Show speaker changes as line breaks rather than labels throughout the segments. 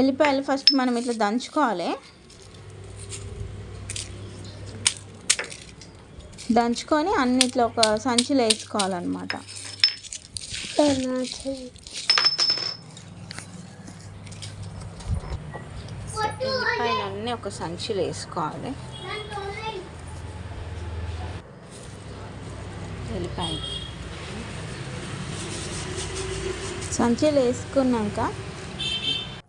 ఎల్లిపాయలు ఫస్ట్ మనం ఇట్లా దంచుకోవాలి. దంచుకొని అన్నిట్లో ఒక సంచిలో వేసుకోవాలన్నమాట. ఎల్లిపాయలు అన్నీ ఒక సంచిలో వేసుకోవాలి. ఎల్లిపాయ సంచిలో వేసుకున్నాక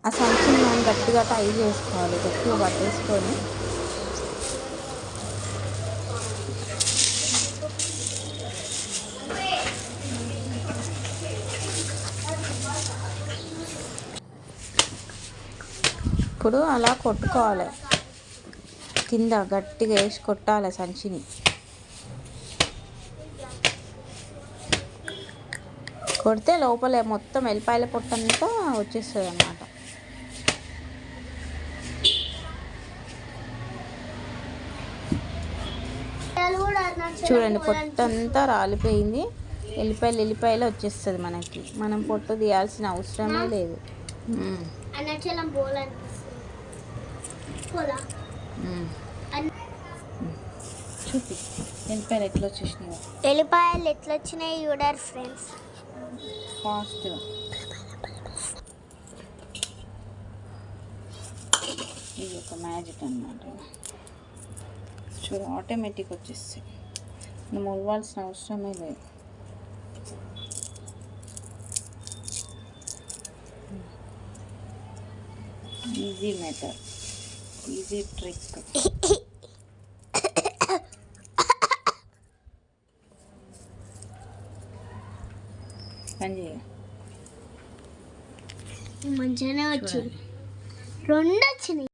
ఆ సంచిని మనం గట్టిగా టై చేసుకోవాలి. గట్టిగా పట్టేసుకొని ఇప్పుడు అలా కొట్టుకోవాలి. కింద గట్టిగా వేసి కొట్టాలి సంచిని. కొడితే లోపల మొత్తం ఎల్లిపాయల పొట్టంతా వచ్చేస్తుంది అన్నమాట. చూడండి, పొట్టంతా రాలిపోయింది. ఎల్లిపాయలు వచ్చేస్తుంది మనకి. మనం పొట్టు తీయాల్సిన అవసరమే లేదు. చూపి ఎల్లిపాయలు ఎట్లా వచ్చేసినాయి.
ఎల్లిపాయలు ఎట్లా వచ్చినాయి చూడరు ఫ్రెండ్స్.
ఫాస్ట్గా ఇది ఒక మ్యాజిక్ అన్నమాట. చూడ ఆటోమేటిక్ వచ్చేస్తాయి. మనం ఉలవాల్సిన అవసరమే లేదు. Easy method, easy trick. పని చేయ
మంచిగానే వచ్చింది. 2 వచ్చినాయి.